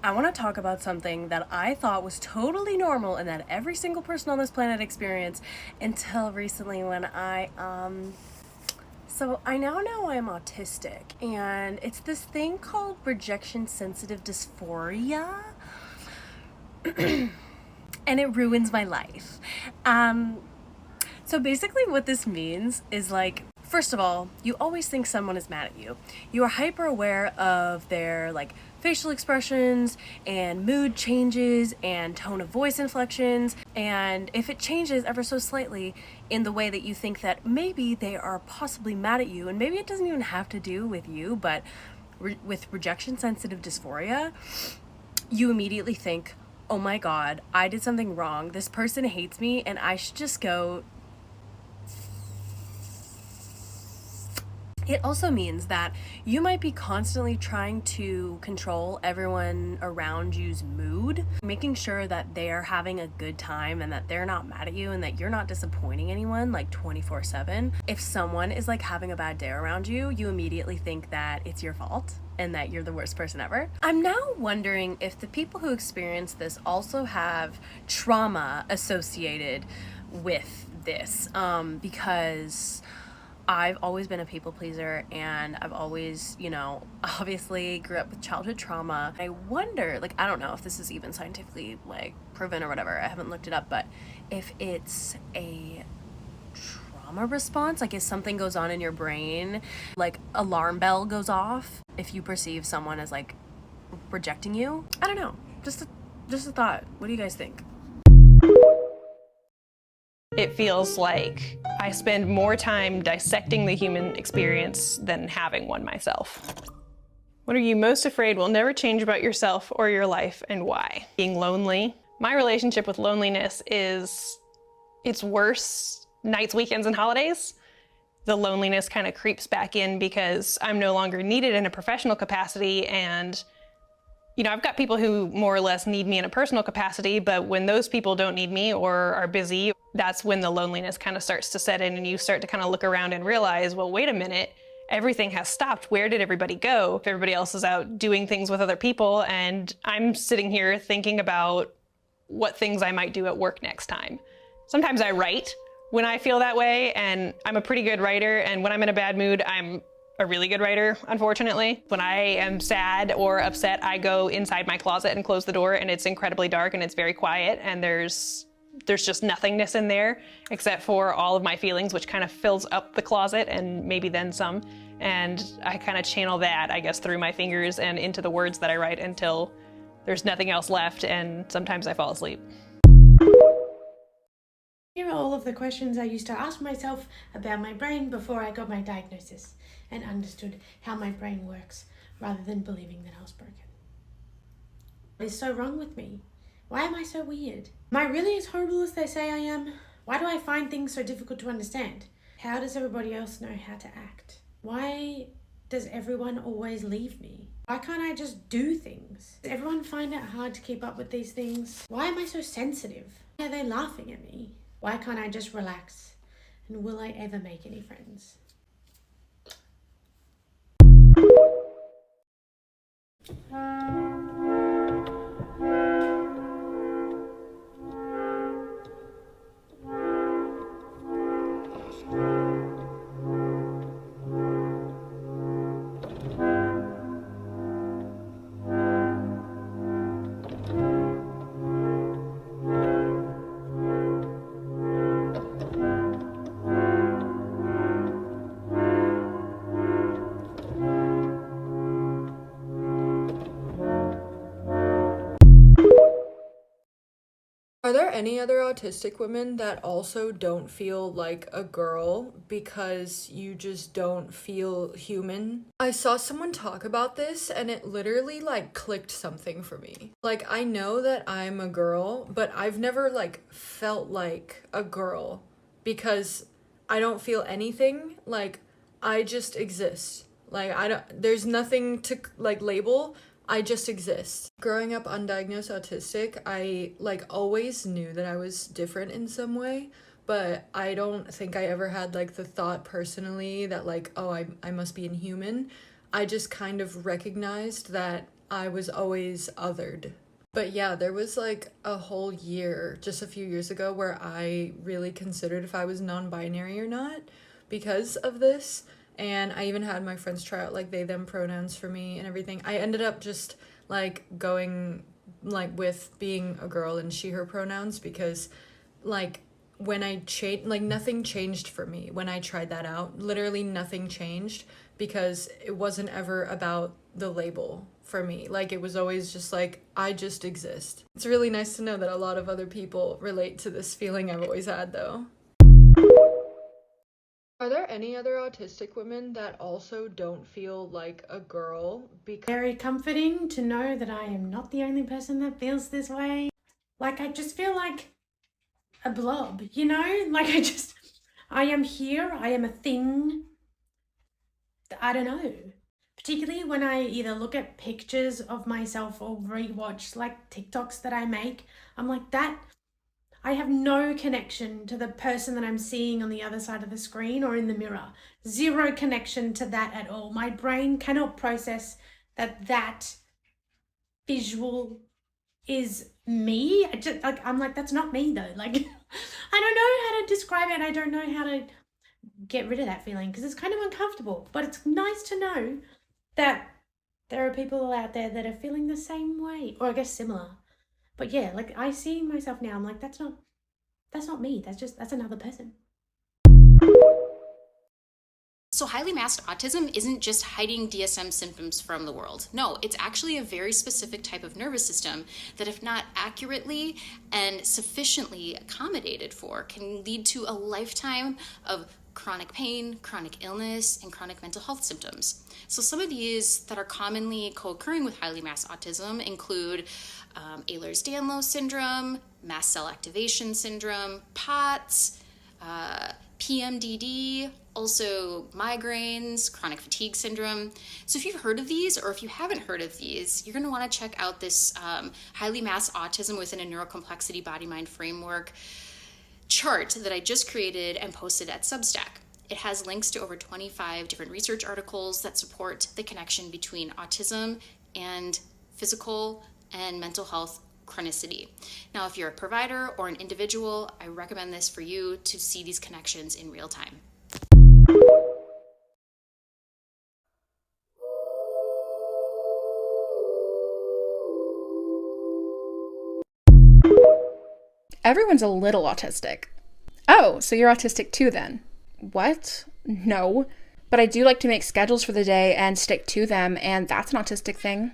I want to talk about something that I thought was totally normal and that every single person on this planet experienced until recently when so I now know I'm autistic, and it's this thing called rejection sensitive dysphoria, and it ruins my life. So basically what this means is, like, first of all, you always think someone is mad at you. You are hyper aware of their, like, facial expressions and mood changes and tone of voice inflections, and if it changes ever so slightly in the way that you think that maybe they are possibly mad at you, and maybe it doesn't even have to do with you, but with rejection sensitive dysphoria, you immediately think, oh my god, I did something wrong, this person hates me, and I should just go. It also means that you might be constantly trying to control everyone around you's mood, making sure that they're having a good time and that they're not mad at you and that you're not disappointing anyone like 24/7. If someone is like having a bad day around you, you immediately think that it's your fault and that you're the worst person ever. I'm now wondering if the people who experience this also have trauma associated with this, because I've always been a people pleaser, and I've always, obviously grew up with childhood trauma. I wonder, like, I don't know if this is even scientifically, like, proven or whatever. I haven't looked it up, but if it's a trauma response, like if something goes on in your brain, like alarm bell goes off if you perceive someone as, like, rejecting you. I don't know. Just a thought. What do you guys think? It feels like I spend more time dissecting the human experience than having one myself. What are you most afraid will never change about yourself or your life, and why? Being lonely. My relationship with loneliness it's worse nights, weekends, and holidays. The loneliness kind of creeps back in because I'm no longer needed in a professional capacity, and I've got people who more or less need me in a personal capacity, but when those people don't need me or are busy, that's when the loneliness kind of starts to set in, and you start to kind of look around and realize, well, wait a minute, everything has stopped. Where did everybody go? If everybody else is out doing things with other people, and I'm sitting here thinking about what things I might do at work next time. Sometimes I write when I feel that way, and I'm a pretty good writer, and when I'm in a bad mood, I'm a really good writer, unfortunately. When I am sad or upset, I go inside my closet and close the door, and it's incredibly dark and it's very quiet, and there's just nothingness in there except for all of my feelings, which kind of fills up the closet and maybe then some. And I kind of channel that, I guess, through my fingers and into the words that I write until there's nothing else left, and sometimes I fall asleep. Here are all of the questions I used to ask myself about my brain before I got my diagnosis and understood how my brain works, rather than believing that I was broken. What is so wrong with me? Why am I so weird? Am I really as horrible as they say I am? Why do I find things so difficult to understand? How does everybody else know how to act? Why does everyone always leave me? Why can't I just do things? Does everyone find it hard to keep up with these things? Why am I so sensitive? Why are they laughing at me? Why can't I just relax? And will I ever make any friends? Are there any other autistic women that also don't feel like a girl because you just don't feel human? I saw someone talk about this and it literally like clicked something for me. Like, I know that I'm a girl, but I've never like felt like a girl because I don't feel anything. Like, I just exist. Like, there's nothing to like label. I just exist. Growing up undiagnosed autistic, I like always knew that I was different in some way, but I don't think I ever had like the thought personally that like, oh, I must be inhuman. I just kind of recognized that I was always othered. But yeah, there was like a whole year, just a few years ago, where I really considered if I was non-binary or not because of this. And I even had my friends try out like they, them pronouns for me and everything. I ended up just like going like with being a girl and she, her pronouns because like when I changed, like nothing changed for me when I tried that out. Literally nothing changed because it wasn't ever about the label for me. Like it was always just like, I just exist. It's really nice to know that a lot of other people relate to this feeling I've always had though. Are there any other autistic women that also don't feel like a girl because Very comforting to know that I am not the only person that feels this way. Like I just feel like a blob, you know? Like I am here, I am a thing. I don't know. Particularly when I either look at pictures of myself or rewatch like TikToks that I make, I'm like that. I have no connection to the person that I'm seeing on the other side of the screen or in the mirror. Zero connection to that at all. My brain cannot process that visual is me. I'm like, that's not me though. Like, I don't know how to describe it. I don't know how to get rid of that feeling because it's kind of uncomfortable. But it's nice to know that there are people out there that are feeling the same way, or I guess similar. But yeah, like I see myself now, I'm like, that's not me. That's another person. So highly masked autism isn't just hiding DSM symptoms from the world. No, it's actually a very specific type of nervous system that if not accurately and sufficiently accommodated for, can lead to a lifetime of chronic pain, chronic illness, and chronic mental health symptoms. So some of these that are commonly co-occurring with highly masked autism include Ehlers-Danlos syndrome, mast cell activation syndrome, POTS, PMDD, also migraines, chronic fatigue syndrome. So if you've heard of these, or if you haven't heard of these, you're going to want to check out this highly masked autism within a neurocomplexity body-mind framework chart that I just created and posted at Substack. It has links to over 25 different research articles that support the connection between autism and physical and mental health chronicity. Now, if you're a provider or an individual, I recommend this for you to see these connections in real time. Everyone's a little autistic. Oh, so you're autistic too then? What? No. But I do like to make schedules for the day and stick to them, and that's an autistic thing.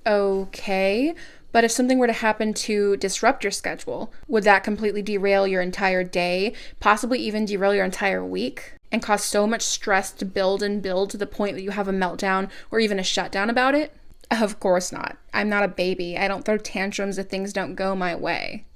Okay, but if something were to happen to disrupt your schedule, would that completely derail your entire day, possibly even derail your entire week, and cause so much stress to build and build to the point that you have a meltdown or even a shutdown about it? Of course not. I'm not a baby. I don't throw tantrums if things don't go my way.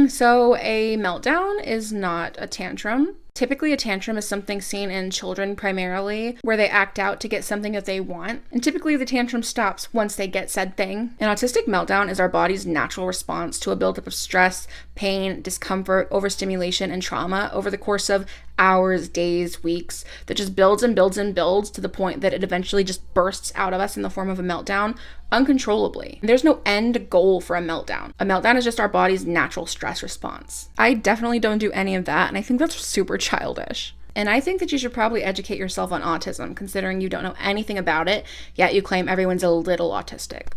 So a meltdown is not a tantrum. Typically, a tantrum is something seen in children primarily, where they act out to get something that they want. And typically, the tantrum stops once they get said thing. An autistic meltdown is our body's natural response to a buildup of stress, pain, discomfort, overstimulation, and trauma over the course of hours, days, weeks, that just builds and builds and builds to the point that it eventually just bursts out of us in the form of a meltdown uncontrollably. There's no end goal for a meltdown. A meltdown is just our body's natural stress response. I definitely don't do any of that, and I think that's super childish. And I think that you should probably educate yourself on autism, considering you don't know anything about it, yet you claim everyone's a little autistic.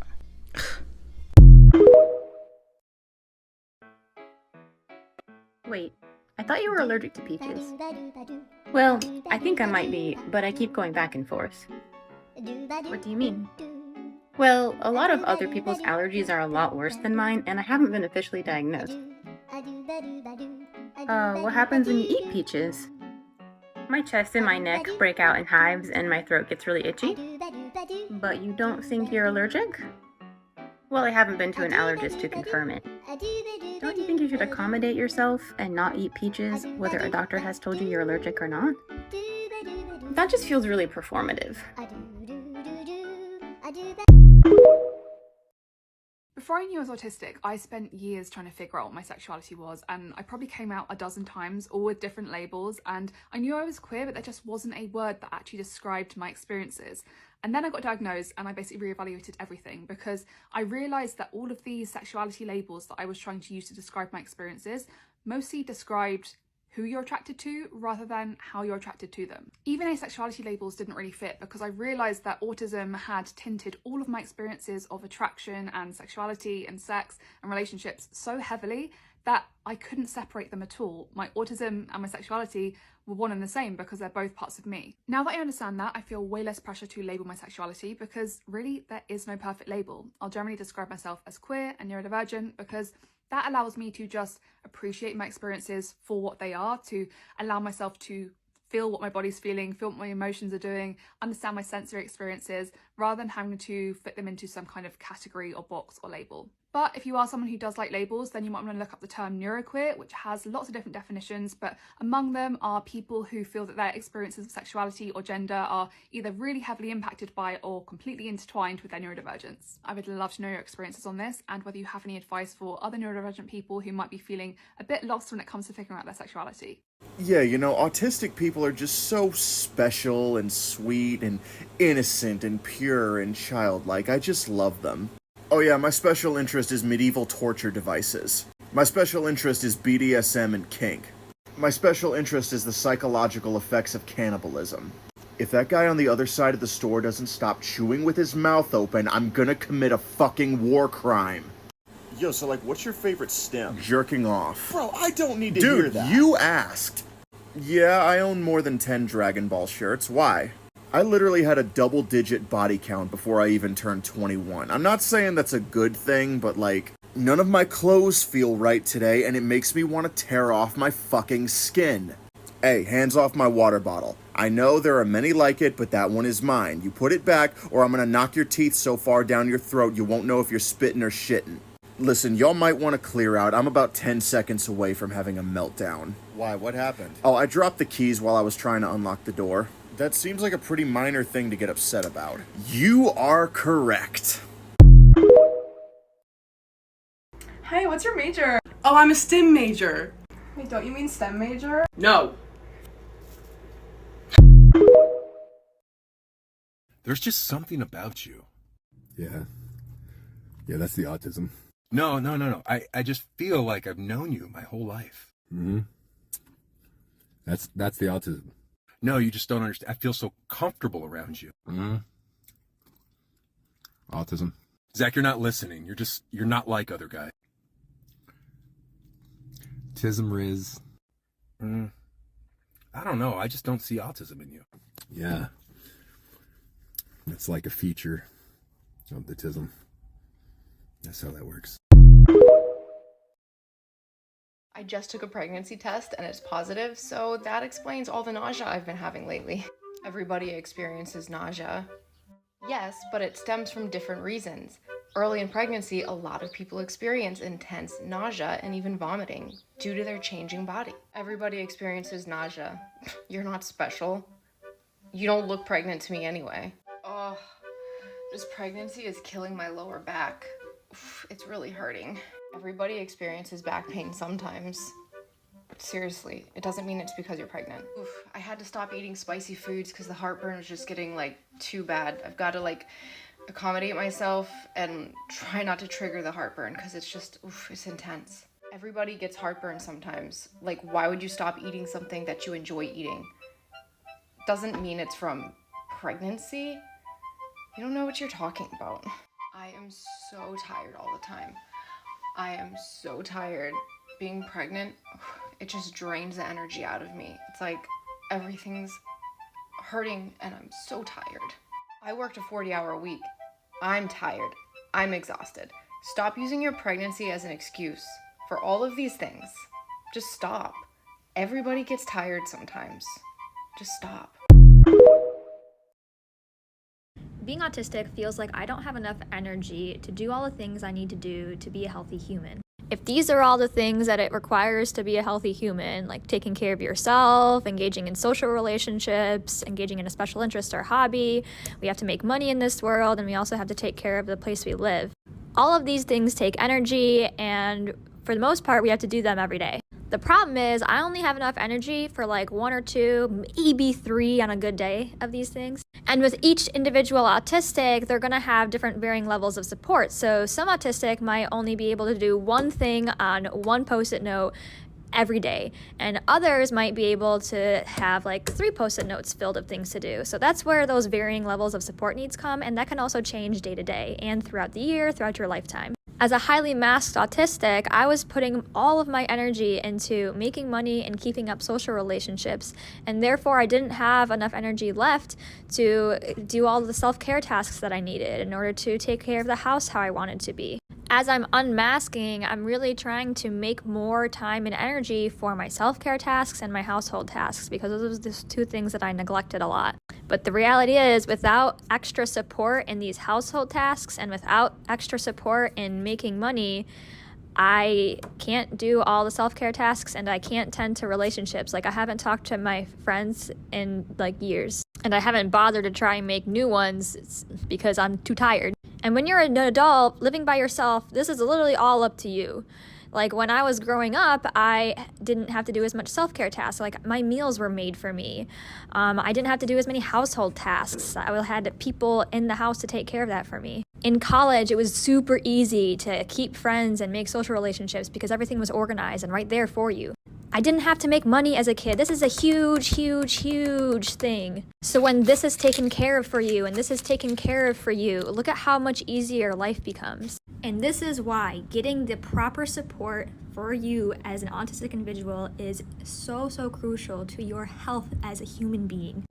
Wait, I thought you were allergic to peaches. Well, I think I might be, but I keep going back and forth. What do you mean? Well, a lot of other people's allergies are a lot worse than mine, and I haven't been officially diagnosed. What happens when you eat peaches? My chest and my neck break out in hives and my throat gets really itchy. But you don't think you're allergic? Well, I haven't been to an allergist to confirm it. Don't you think you should accommodate yourself and not eat peaches, whether a doctor has told you you're allergic or not? That just feels really performative. Before I knew I was autistic, I spent years trying to figure out what my sexuality was, and I probably came out a dozen times, all with different labels, and I knew I was queer, but there just wasn't a word that actually described my experiences. And then I got diagnosed and I basically reevaluated everything, because I realised that all of these sexuality labels that I was trying to use to describe my experiences mostly described who you're attracted to rather than how you're attracted to them. Even asexuality labels didn't really fit, because I realised that autism had tinted all of my experiences of attraction and sexuality and sex and relationships so heavily that I couldn't separate them at all. My autism and my sexuality were one and the same because they're both parts of me. Now that I understand that, I feel way less pressure to label my sexuality, because really there is no perfect label. I'll generally describe myself as queer and neurodivergent because that allows me to just appreciate my experiences for what they are, to allow myself to feel what my body's feeling, feel what my emotions are doing, understand my sensory experiences, rather than having to fit them into some kind of category or box or label. But if you are someone who does like labels, then you might want to look up the term neuroqueer, which has lots of different definitions, but among them are people who feel that their experiences of sexuality or gender are either really heavily impacted by or completely intertwined with their neurodivergence. I would love to know your experiences on this and whether you have any advice for other neurodivergent people who might be feeling a bit lost when it comes to figuring out their sexuality. Yeah, you know, autistic people are just so special and sweet and innocent and pure and childlike. I just love them. Oh yeah, my special interest is medieval torture devices. My special interest is BDSM and kink. My special interest is the psychological effects of cannibalism. If that guy on the other side of the store doesn't stop chewing with his mouth open, I'm gonna commit a fucking war crime. Yo, so like, what's your favorite stem? Jerking off. Bro, I don't need to hear Dude, that. you asked. Yeah, I own more than 10 Dragon Ball shirts. Why? I literally had a double-digit body count before I even turned 21. I'm not saying that's a good thing, but like, none of my clothes feel right today, and it makes me want to tear off my fucking skin. Hey, hands off my water bottle. I know there are many like it, but that one is mine. You put it back, or I'm gonna knock your teeth so far down your throat you won't know if you're spitting or shitting. Listen, y'all might want to clear out. I'm about 10 seconds away from having a meltdown. Why? What happened? Oh, I dropped the keys while I was trying to unlock the door. That seems like a pretty minor thing to get upset about. You are correct. Hey, what's your major? Oh, I'm a STEM major. Wait, don't you mean STEM major? No. There's just something about you. Yeah. Yeah, that's the autism. No. I just feel like I've known you my whole life. Mm-hmm. That's the autism. No, you just don't understand. I feel so comfortable around you. Mm-hmm. Autism. Zach, you're not listening. You're not like other guys. Tism Riz. I don't know. I just don't see autism in you. Yeah. It's like a feature of the tism. That's how that works. I just took a pregnancy test and it's positive, so that explains all the nausea I've been having lately. Everybody experiences nausea. Yes, but it stems from different reasons. Early in pregnancy, a lot of people experience intense nausea and even vomiting due to their changing body. Everybody experiences nausea. You're not special. You don't look pregnant to me anyway. Oh, this pregnancy is killing my lower back. It's really hurting. Everybody experiences back pain sometimes. Seriously, it doesn't mean it's because you're pregnant. I had to stop eating spicy foods because the heartburn was just getting like too bad. I've got to like accommodate myself and try not to trigger the heartburn because it's just, it's intense. Everybody gets heartburn sometimes. Like, why would you stop eating something that you enjoy eating? Doesn't mean it's from pregnancy. You don't know what you're talking about. I am so tired all the time. I am so tired. Being pregnant, it just drains the energy out of me. It's like everything's hurting and I'm so tired. I worked a 40-hour week. I'm tired. I'm exhausted. Stop using your pregnancy as an excuse for all of these things. Just stop. Everybody gets tired sometimes. Just stop. Being autistic feels like I don't have enough energy to do all the things I need to do to be a healthy human. If these are all the things that it requires to be a healthy human, like taking care of yourself, engaging in social relationships, engaging in a special interest or hobby, we have to make money in this world, and we also have to take care of the place we live. All of these things take energy, and for the most part, we have to do them every day. The problem is I only have enough energy for like 1 or 2, maybe 3 on a good day of these things. And with each individual autistic, they're gonna have different varying levels of support. So some autistic might only be able to do one thing on one post-it note every day, and others might be able to have like 3 post-it notes filled of things to do. So that's where those varying levels of support needs come, and that can also change day to day and throughout the year, throughout your lifetime. As a highly masked autistic, I was putting all of my energy into making money and keeping up social relationships, and therefore I didn't have enough energy left to do all the self-care tasks that I needed in order to take care of the house how I wanted to be. As I'm unmasking, I'm really trying to make more time and energy for my self-care tasks and my household tasks, because those are the 2 things that I neglected a lot. But the reality is, without extra support in these household tasks and without extra support in making money, I can't do all the self-care tasks and I can't tend to relationships. Like, I haven't talked to my friends in like years, and I haven't bothered to try and make new ones because I'm too tired. And when you're an adult living by yourself, this is literally all up to you. Like, when I was growing up, I didn't have to do as much self-care tasks. Like, my meals were made for me. I didn't have to do as many household tasks. I had people in the house to take care of that for me. In college, it was super easy to keep friends and make social relationships because everything was organized and right there for you. I didn't have to make money as a kid. This is a huge, huge, huge thing. So when this is taken care of for you and this is taken care of for you, look at how much easier life becomes. And this is why getting the proper support for you as an autistic individual is so, so crucial to your health as a human being.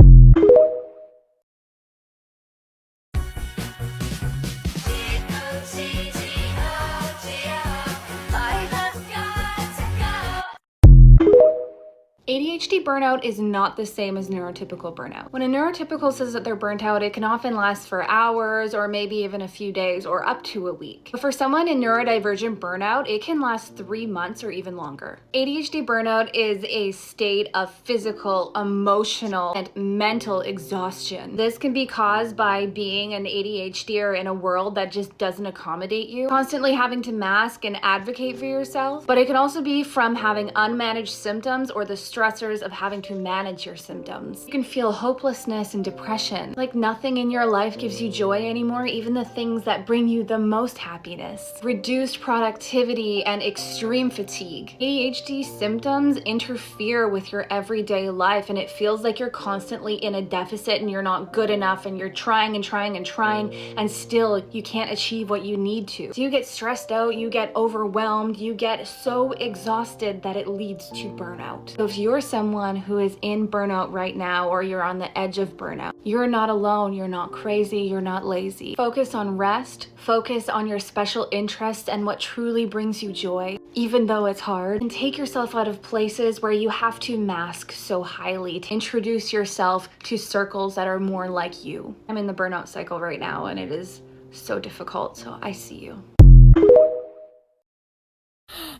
ADHD burnout is not the same as neurotypical burnout. When a neurotypical says that they're burnt out, it can often last for hours or maybe even a few days or up to a week. But for someone in neurodivergent burnout, it can last 3 months or even longer. ADHD burnout is a state of physical, emotional, and mental exhaustion. This can be caused by being an ADHDer in a world that just doesn't accommodate you, constantly having to mask and advocate for yourself. But it can also be from having unmanaged symptoms or the stressors of having to manage your symptoms. You can feel hopelessness and depression, like nothing in your life gives you joy anymore, even the things that bring you the most happiness. Reduced productivity and extreme fatigue. ADHD symptoms interfere with your everyday life, and it feels like you're constantly in a deficit and you're not good enough, and you're trying and trying and trying, and still you can't achieve what you need to. So you get stressed out, you get overwhelmed, you get so exhausted that it leads to burnout. So if you're someone who is in burnout right now, or you're on the edge of burnout, you're not alone, you're not crazy, you're not lazy. Focus on rest, focus on your special interests and what truly brings you joy, even though it's hard. And take yourself out of places where you have to mask so highly to introduce yourself to circles that are more like you. I'm in the burnout cycle right now and it is so difficult, so I see you.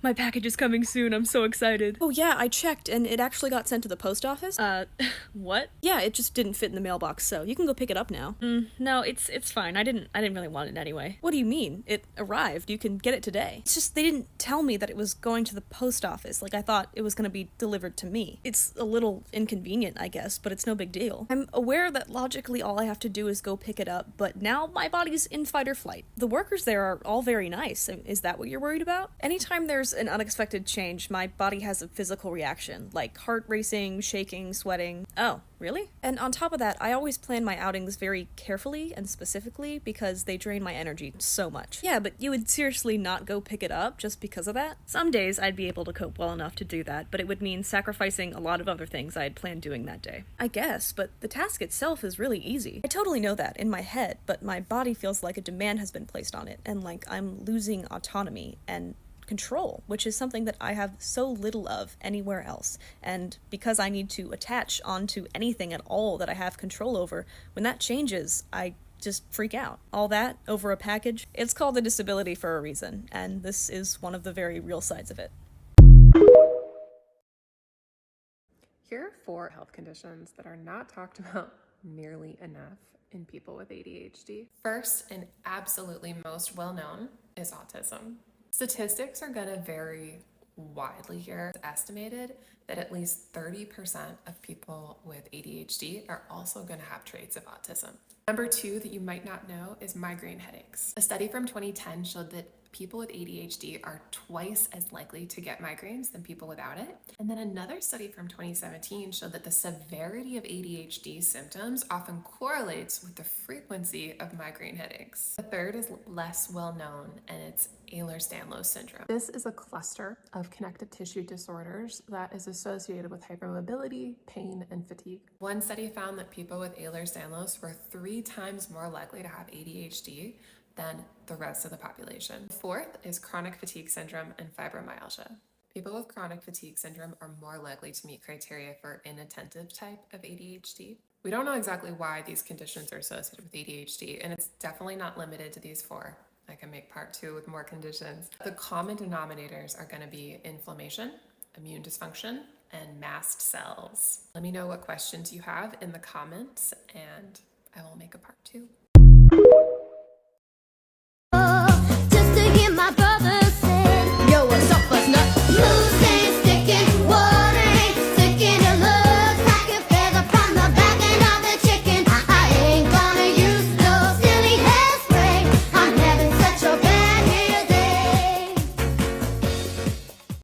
My package is coming soon. I'm so excited. Oh yeah, I checked and it actually got sent to the post office. What? Yeah, it just didn't fit in the mailbox, so you can go pick it up now. No, it's fine. I didn't really want it anyway. What do you mean? It arrived. You can get it today. It's just they didn't tell me that it was going to the post office. Like, I thought it was going to be delivered to me. It's a little inconvenient, I guess, but it's no big deal. I'm aware that logically all I have to do is go pick it up, but now my body's in fight or flight. The workers there are all very nice. Is that what you're worried about? Anytime there's an unexpected change, my body has a physical reaction, like heart racing, shaking, sweating. Oh, really? And on top of that, I always plan my outings very carefully and specifically because they drain my energy so much. Yeah, but you would seriously not go pick it up just because of that? Some days I'd be able to cope well enough to do that, but it would mean sacrificing a lot of other things I had planned doing that day. I guess, but the task itself is really easy. I totally know that in my head, but my body feels like a demand has been placed on it, and like I'm losing autonomy and control, which is something that I have so little of anywhere else. And because I need to attach onto anything at all that I have control over, when that changes, I just freak out. All that over a package? It's called a disability for a reason, and this is one of the very real sides of it. Here are 4 health conditions that are not talked about nearly enough in people with ADHD. First, and absolutely most well known, is autism. Statistics are going to vary widely here. It's estimated that at least 30% of people with ADHD are also going to have traits of autism. Number two that you might not know is migraine headaches. A study from 2010 showed that people with ADHD are twice as likely to get migraines than people without it. And then another study from 2017 showed that the severity of ADHD symptoms often correlates with the frequency of migraine headaches. The third is less well known, and it's Ehlers-Danlos syndrome. This is a cluster of connective tissue disorders that is associated with hypermobility, pain, and fatigue. One study found that people with Ehlers-Danlos were 3 times more likely to have ADHD than the rest of the population. Fourth is chronic fatigue syndrome and fibromyalgia. People with chronic fatigue syndrome are more likely to meet criteria for inattentive type of ADHD. We don't know exactly why these conditions are associated with ADHD, and it's definitely not limited to these 4. I can make part 2 with more conditions. The common denominators are going to be inflammation, immune dysfunction, and mast cells. Let me know what questions you have in the comments, and I will make a part 2.